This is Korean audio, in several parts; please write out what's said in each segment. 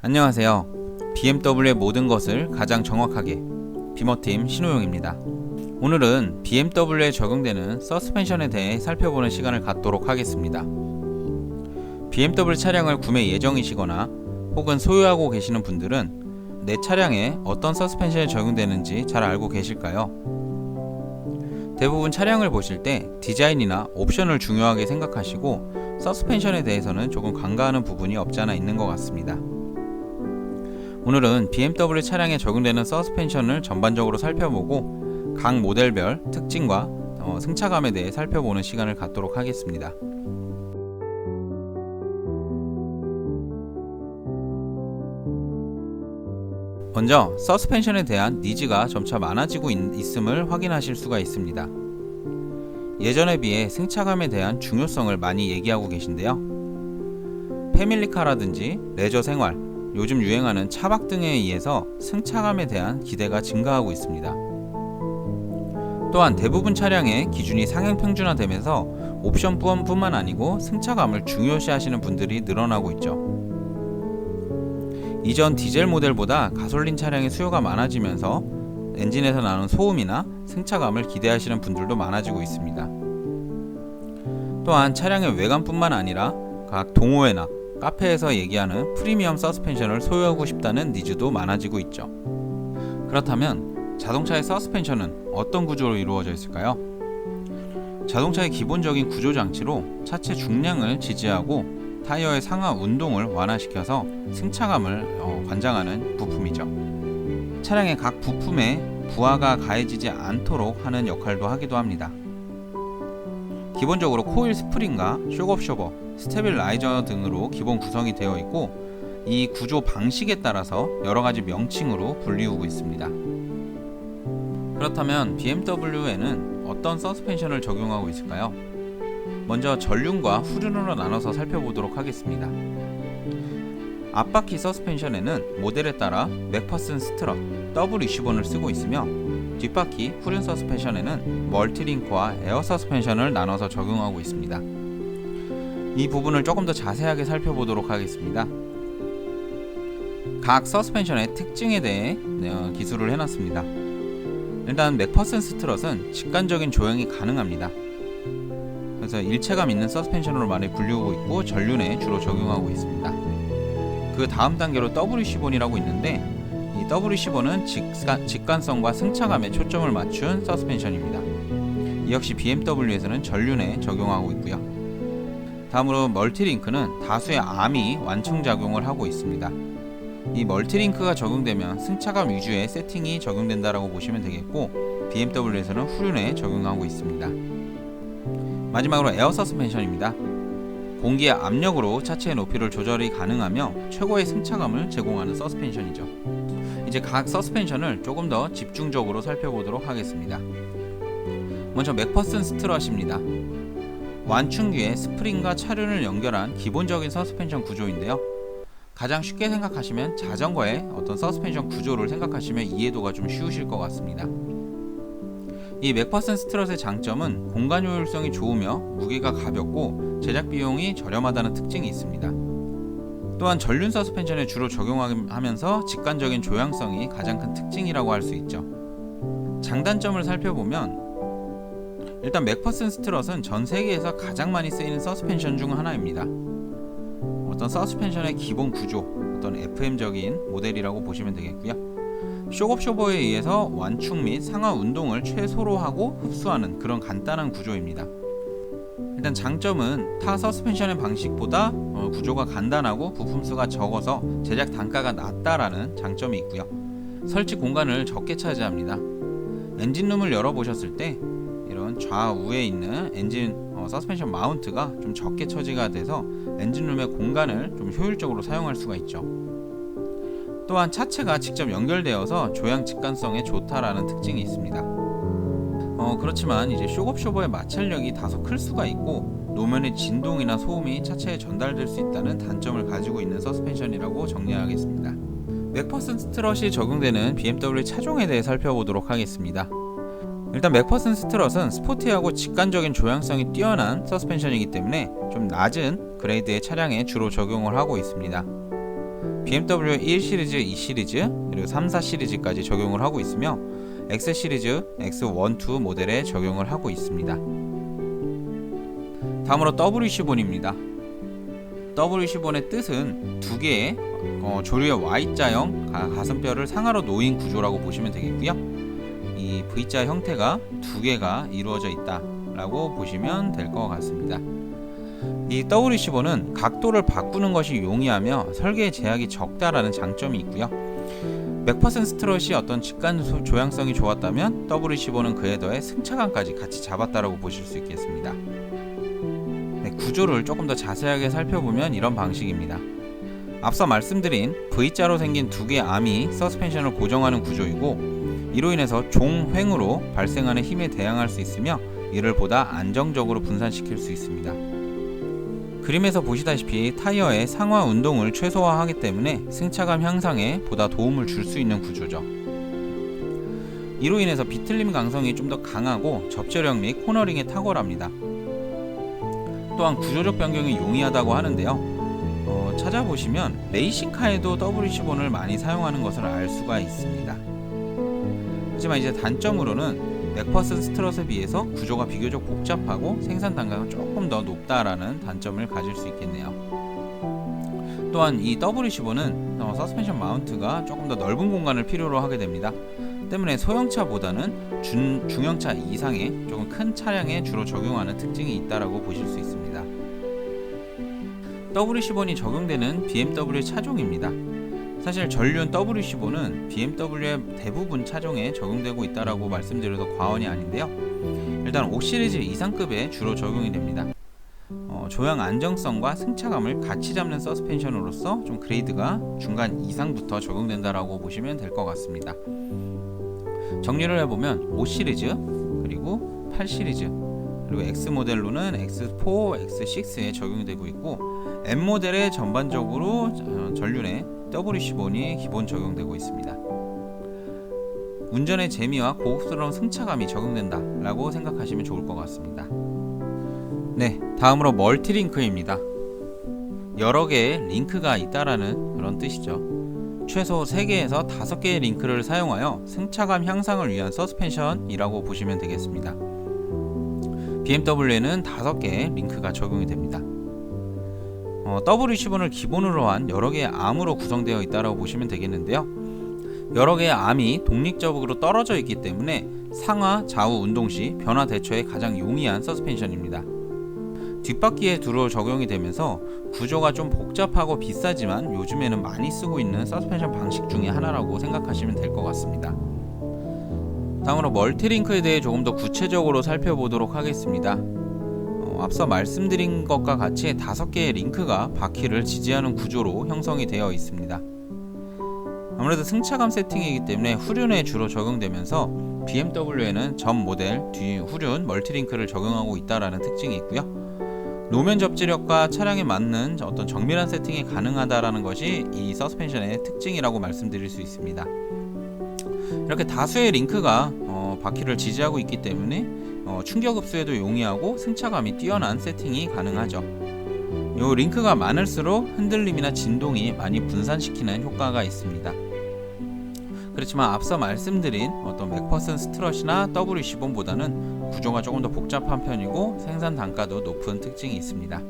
안녕하세요. BMW의 모든 것을 가장 정확하게 비머팀 신호용입니다. 오늘은 BMW에 적용되는 서스펜션에 대해 살펴보는 시간을 갖도록 하겠습니다. BMW 차량을 구매 예정이시거나 혹은 소유하고 계시는 분들은 내 차량에 어떤 서스펜션이 적용되는지 잘 알고 계실까요? 대부분 차량을 보실 때 디자인이나 옵션을 중요하게 생각하시고 서스펜션에 대해서는 조금 간과하는 부분이 없지 않아 있는 것 같습니다. 오늘은 BMW 차량에 적용되는 서스펜션을 전반적으로 살펴보고 각 모델별 특징과 승차감에 대해 살펴보는 시간을 갖도록 하겠습니다. 먼저 서스펜션에 대한 니즈가 점차 많아지고 있음을 확인하실 수가 있습니다. 예전에 비해 승차감에 대한 중요성을 많이 얘기하고 계신데요. 패밀리카라든지 레저 생활, 요즘 유행하는 차박 등에 의해서 승차감에 대한 기대가 증가하고 있습니다. 또한 대부분 차량의 기준이 상향 평준화되면서 옵션뿐만 아니고 승차감을 중요시하시는 분들이 늘어나고 있죠. 이전 디젤 모델보다 가솔린 차량의 수요가 많아지면서 엔진에서 나는 소음이나 승차감을 기대하시는 분들도 많아지고 있습니다. 또한 차량의 외관뿐만 아니라 각 동호회나 카페에서 얘기하는 프리미엄 서스펜션을 소유하고 싶다는 니즈도 많아지고 있죠. 그렇다면 자동차의 서스펜션은 어떤 구조로 이루어져 있을까요? 자동차의 기본적인 구조 장치로 차체 중량을 지지하고 타이어의 상하 운동을 완화시켜서 승차감을 관장하는 부품이죠. 차량의 각 부품에 부하가 가해지지 않도록 하는 역할도 하기도 합니다. 기본적으로 코일 스프링과 쇼크옵셔버, 스테빌라이저 등으로 기본 구성이 되어 있고 이 구조 방식에 따라서 여러가지 명칭으로 불리우고 있습니다. 그렇다면 BMW에는 어떤 서스펜션을 적용하고 있을까요? 먼저 전륜과 후륜으로 나눠서 살펴보도록 하겠습니다. 앞바퀴 서스펜션에는 모델에 따라 맥퍼슨 스트럿, 더블 위시본을 쓰고 있으며 뒷바퀴 후륜 서스펜션에는 멀티링크와 에어 서스펜션을 나눠서 적용하고 있습니다. 이 부분을 조금 더 자세하게 살펴보도록 하겠습니다. 각 서스펜션의 특징에 대해 기술을 해놨습니다. 일단 맥퍼슨 스트럿은 직관적인 조향이 가능합니다. 그래서 일체감 있는 서스펜션으로 많이 불리우고 있고 전륜에 주로 적용하고 있습니다. 그 다음 단계로 WC-본이라고 있는데 이 WC-본은 직관성과 승차감에 초점을 맞춘 서스펜션입니다. 이 역시 BMW에서는 전륜에 적용하고 있고요. 다음으로 멀티링크는 다수의 암이 완충작용을 하고 있습니다. 이 멀티링크가 적용되면 승차감 위주의 세팅이 적용된다고 보시면 되겠고 BMW에서는 후륜에 적용하고 있습니다. 마지막으로 에어 서스펜션입니다. 공기의 압력으로 차체의 높이를 조절이 가능하며 최고의 승차감을 제공하는 서스펜션이죠. 이제 각 서스펜션을 조금 더 집중적으로 살펴보도록 하겠습니다. 먼저 맥퍼슨 스트럿입니다. 완충기에 스프링과 차륜을 연결한 기본적인 서스펜션 구조인데요. 가장 쉽게 생각하시면 자전거의 어떤 서스펜션 구조를 생각하시면 이해도가 좀 쉬우실 것 같습니다. 이 맥퍼슨 스트럿의 장점은 공간 효율성이 좋으며 무게가 가볍고 제작 비용이 저렴하다는 특징이 있습니다. 또한 전륜 서스펜션에 주로 적용하면서 직관적인 조향성이 가장 큰 특징이라고 할 수 있죠. 장단점을 살펴보면 일단 맥퍼슨 스트럿은 전 세계에서 가장 많이 쓰이는 서스펜션 중 하나입니다. 어떤 서스펜션의 기본 구조, 어떤 FM적인 모델이라고 보시면 되겠고요. 쇼크옵셔버에 의해서 완충 및 상하 운동을 최소로 하고 흡수하는 그런 간단한 구조입니다. 일단 장점은 타 서스펜션의 방식보다 구조가 간단하고 부품수가 적어서 제작 단가가 낮다라는 장점이 있고요. 설치 공간을 적게 차지합니다. 엔진룸을 열어보셨을 때 이런 좌우에 있는 엔진 서스펜션 마운트가 좀 적게 처지가 돼서 엔진룸의 공간을 좀 효율적으로 사용할 수가 있죠. 또한 차체가 직접 연결되어서 조향 직관성에 좋다라는 특징이 있습니다. 그렇지만 이제 쇼크옵셔버의 마찰력이 다소 클 수가 있고 노면의 진동이나 소음이 차체에 전달될 수 있다는 단점을 가지고 있는 서스펜션이라고 정리하겠습니다. 맥퍼슨 스트럿이 적용되는 BMW 차종에 대해 살펴보도록 하겠습니다. 일단 맥퍼슨 스트럿은 스포티하고 직관적인 조향성이 뛰어난 서스펜션이기 때문에 좀 낮은 그레이드의 차량에 주로 적용을 하고 있습니다. BMW 1 시리즈, 2 시리즈, 그리고 3, 4 시리즈까지 적용을 하고 있으며 X 시리즈, X1, 2 모델에 적용을 하고 있습니다. 다음으로 W15입니다. W15의 뜻은 두 개의 조류의 Y자형 가슴뼈를 상하로 놓인 구조라고 보시면 되겠고요. 이 V자 형태가 두 개가 이루어져 있다라고 보시면 될 것 같습니다. 이 W15는 각도를 바꾸는 것이 용이하며 설계의 제약이 적다라는 장점이 있고요. 맥퍼슨 스트럿이 어떤 직관 조향성이 좋았다면 W15는 그에 더해 승차감까지 같이 잡았다라고 보실 수 있겠습니다. 구조를 조금 더 자세하게 살펴보면 이런 방식입니다. 앞서 말씀드린 V자로 생긴 두 개의 암이 서스펜션을 고정하는 구조이고, 이로 인해서 종횡으로 발생하는 힘에 대항할 수 있으며 이를 보다 안정적으로 분산시킬 수 있습니다. 그림에서 보시다시피 타이어의 상하 운동을 최소화하기 때문에 승차감 향상에 보다 도움을 줄 수 있는 구조죠. 이로 인해서 비틀림 강성이 좀 더 강하고 접저력 및 코너링에 탁월합니다. 또한 구조적 변경이 용이하다고 하는데요. 찾아보시면 레이싱카에도 W15를 많이 사용하는 것을 알 수가 있습니다. 하지만 이제 단점으로는 맥퍼슨 스트럿에 비해서 구조가 비교적 복잡하고 생산 단가가 조금 더 높다라는 단점을 가질 수 있겠네요. 또한 이 W15는 서스펜션 마운트가 조금 더 넓은 공간을 필요로 하게 됩니다. 때문에 소형차보다는 중형차 이상의 조금 큰 차량에 주로 적용하는 특징이 있다라고 보실 수 있습니다. W15이 적용되는 BMW 차종입니다. 사실 전륜 W15는 BMW의 대부분 차종에 적용되고 있다라고 말씀드려도 과언이 아닌데요. 일단 5 시리즈 이상급에 주로 적용이 됩니다. 조향 안정성과 승차감을 같이 잡는 서스펜션으로서 좀 그레이드가 중간 이상부터 적용된다라고 보시면 될 것 같습니다. 정리를 해보면 5 시리즈, 그리고 8 시리즈, 그리고 X 모델로는 X4, X6에 적용되고 있고, M 모델에 전반적으로 전륜에 W15이 기본 적용되고 있습니다. 운전의 재미와 고급스러운 승차감이 적용된다 라고 생각하시면 좋을 것 같습니다. 네, 다음으로 멀티링크입니다. 여러 개의 링크가 있다라는 그런 뜻이죠. 최소 3개에서 5개의 링크를 사용하여 승차감 향상을 위한 서스펜션이라고 보시면 되겠습니다. BMW에는 5개의 링크가 적용이 됩니다. W15를 기본으로 한 여러 개의 암으로 구성되어 있다고 보시면 되겠는데요. 여러 개의 암이 독립적으로 떨어져 있기 때문에 상하, 좌우 운동 시 변화 대처에 가장 용이한 서스펜션입니다. 뒷바퀴에 두루 적용이 되면서 구조가 좀 복잡하고 비싸지만 요즘에는 많이 쓰고 있는 서스펜션 방식 중에 하나라고 생각하시면 될 것 같습니다. 다음으로 멀티링크에 대해 조금 더 구체적으로 살펴보도록 하겠습니다. 앞서 말씀드린 것과 같이 5개의 링크가 바퀴를 지지하는 구조로 형성이 되어 있습니다. 아무래도 승차감 세팅이기 때문에 후륜에 주로 적용되면서 BMW에는 전 모델 뒤 후륜 멀티링크를 적용하고 있다라는 특징이 있고요. 노면 접지력과 차량에 맞는 어떤 정밀한 세팅이 가능하다라는 것이 이 서스펜션의 특징이라고 말씀드릴 수 있습니다. 이렇게 다수의 링크가 바퀴를 지지하고 있기 때문에 충격 흡수에도 용이하고 승차감이 뛰어난 세팅이 가능하죠. 이 링크가 많을수록 흔들림이나 진동이 많이 분산시키는 효과가 있습니다. 그렇지만 앞서 말씀드린 어떤 맥퍼슨 스트럿이나 W15보다는 구조가 조금 더 복잡한 편이고 생산 단가도 높은 특징이 있습니다.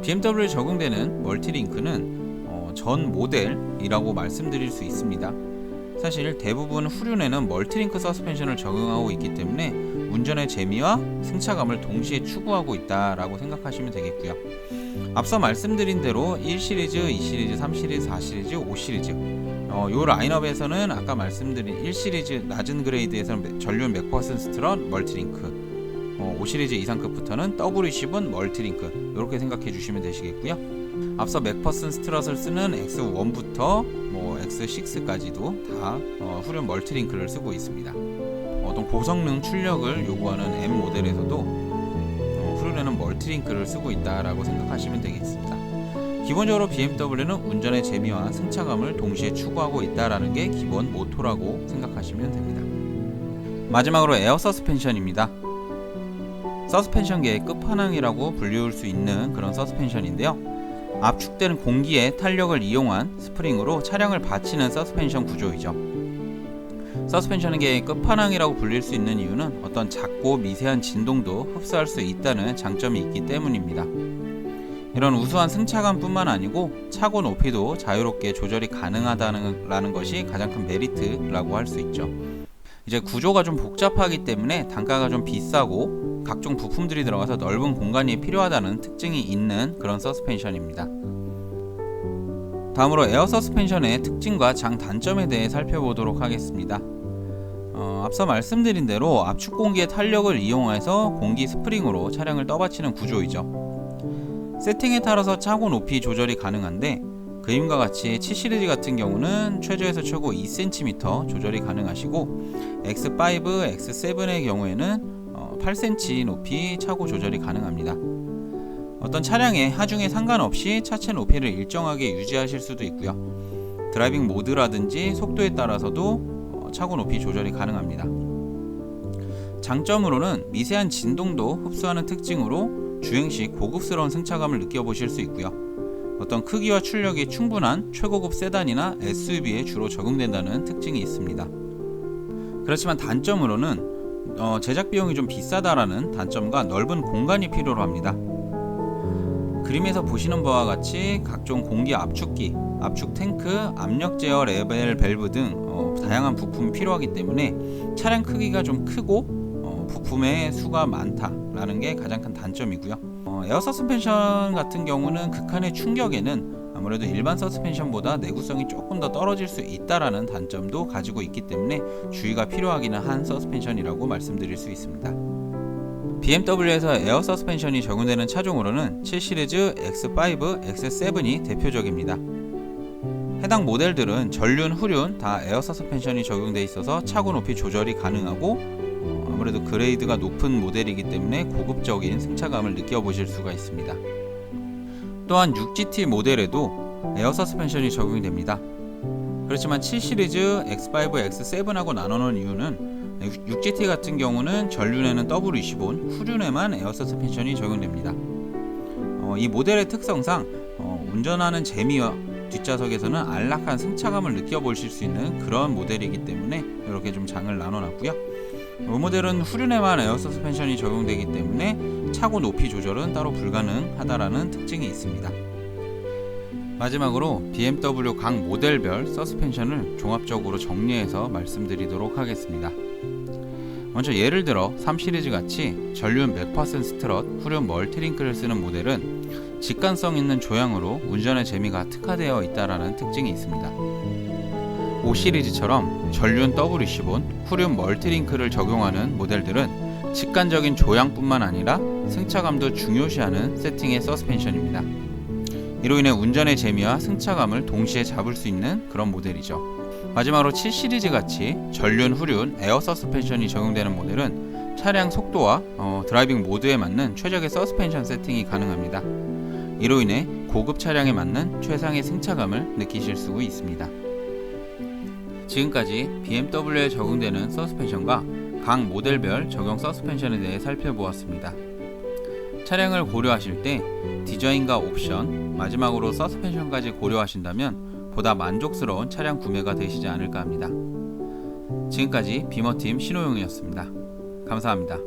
BMW에 적용되는 멀티링크는 전 모델이라고 말씀드릴 수 있습니다. 사실 대부분 후륜에는 멀티링크 서스펜션을 적용하고 있기 때문에 운전의 재미와 승차감을 동시에 추구하고 있다라고 생각하시면 되겠고요. 앞서 말씀드린 대로 1 시리즈, 2 시리즈, 3 시리즈, 4 시리즈, 5 시리즈 이 라인업에서는 아까 말씀드린 1 시리즈 낮은 그레이드에서는 전륜 맥퍼슨 스트럿 멀티링크, 5 시리즈 이상급부터는 W15 멀티링크 이렇게 생각해 주시면 되시겠고요. 앞서 맥퍼슨 스트럿을 쓰는 X1부터 X6까지도 다 후륜 멀티링크를 쓰고 있습니다. 어떤 고성능 출력을 요구하는 M 모델에서도 후륜에는 멀티링크를 쓰고 있다라고 생각하시면 되겠습니다. 기본적으로 BMW는 운전의 재미와 승차감을 동시에 추구하고 있다라는 게 기본 모토라고 생각하시면 됩니다. 마지막으로 에어 서스펜션입니다. 서스펜션계의 끝판왕이라고 불리울 수 있는 그런 서스펜션인데요. 압축된 공기의 탄력을 이용한 스프링으로 차량을 받치는 서스펜션 구조이죠. 서스펜션의 끝판왕이라고 불릴 수 있는 이유는 어떤 작고 미세한 진동도 흡수할 수 있다는 장점이 있기 때문입니다. 이런 우수한 승차감뿐만 아니고 차고 높이도 자유롭게 조절이 가능하다는 것이 가장 큰 메리트라고 할 수 있죠. 이제 구조가 좀 복잡하기 때문에 단가가 좀 비싸고 각종 부품들이 들어가서 넓은 공간이 필요하다는 특징이 있는 그런 서스펜션입니다. 다음으로 에어 서스펜션의 특징과 장단점에 대해 살펴보도록 하겠습니다. 앞서 말씀드린 대로 압축 공기의 탄력을 이용해서 공기 스프링으로 차량을 떠받치는 구조이죠. 세팅에 따라서 차고 높이 조절이 가능한데 그림과 같이 7 시리즈 같은 경우는 최저에서 최고 2cm 조절이 가능하시고 X5, X7의 경우에는 8cm 높이 차고 조절이 가능합니다. 어떤 차량의 하중에 상관없이 차체 높이를 일정하게 유지하실 수도 있고요. 드라이빙 모드라든지 속도에 따라서도 차고 높이 조절이 가능합니다. 장점으로는 미세한 진동도 흡수하는 특징으로 주행 시 고급스러운 승차감을 느껴보실 수 있고요. 어떤 크기와 출력이 충분한 최고급 세단이나 SUV에 주로 적용된다는 특징이 있습니다. 그렇지만 단점으로는 제작 비용이 좀 비싸다라는 단점과 넓은 공간이 필요로 합니다. 그림에서 보시는 바와 같이 각종 공기 압축기, 압축 탱크, 압력 제어 레벨 밸브 등 다양한 부품이 필요하기 때문에 차량 크기가 좀 크고 부품의 수가 많다라는 게 가장 큰 단점이고요. 에어 서스펜션 같은 경우는 극한의 충격에는 아무래도 일반 서스펜션보다 내구성이 조금 더 떨어질 수 있다라는 단점도 가지고 있기 때문에 주의가 필요하기는 한 서스펜션이라고 말씀드릴 수 있습니다. BMW에서 에어 서스펜션이 적용되는 차종으로는 7 시리즈, X5, X7이 대표적입니다. 해당 모델들은 전륜, 후륜 다 에어 서스펜션이 적용되어 있어서 차고 높이 조절이 가능하고 아무래도 그레이드가 높은 모델이기 때문에 고급적인 승차감을 느껴보실 수가 있습니다. 또한 6GT 모델에도 에어 서스펜션이 적용이 됩니다. 그렇지만 7 시리즈, X5, X7하고 나누는 이유는 6GT 같은 경우는 전륜에는 W25, 후륜에만 에어 서스펜션이 적용됩니다. 이 모델의 특성상 운전하는 재미와 뒷좌석에서는 안락한 승차감을 느껴보실 수 있는 그런 모델이기 때문에 이렇게 좀 장을 나눠놨고요. 이 모델은 후륜에만 에어 서스펜션이 적용되기 때문에 차고 높이 조절은 따로 불가능하다라는 특징이 있습니다. 마지막으로 BMW 각 모델별 서스펜션을 종합적으로 정리해서 말씀드리도록 하겠습니다. 먼저 예를 들어 3 시리즈 같이 전륜 맥퍼슨 스트럿, 후륜 멀티링크를 쓰는 모델은 직관성 있는 조향으로 운전의 재미가 특화되어 있다라는 특징이 있습니다. 5 시리즈처럼 전륜 W15, 후륜 멀티링크를 적용하는 모델들은 직관적인 조향뿐만 아니라 승차감도 중요시하는 세팅의 서스펜션입니다. 이로 인해 운전의 재미와 승차감을 동시에 잡을 수 있는 그런 모델이죠. 마지막으로 7 시리즈 같이 전륜, 후륜, 에어 서스펜션이 적용되는 모델은 차량 속도와 드라이빙 모드에 맞는 최적의 서스펜션 세팅이 가능합니다. 이로 인해 고급 차량에 맞는 최상의 승차감을 느끼실 수 있습니다. 지금까지 BMW에 적용되는 서스펜션과 각 모델별 적용 서스펜션에 대해 살펴보았습니다. 차량을 고려하실 때 디자인과 옵션, 마지막으로 서스펜션까지 고려하신다면 보다 만족스러운 차량 구매가 되시지 않을까 합니다. 지금까지 비머팀 신호용이었습니다. 감사합니다.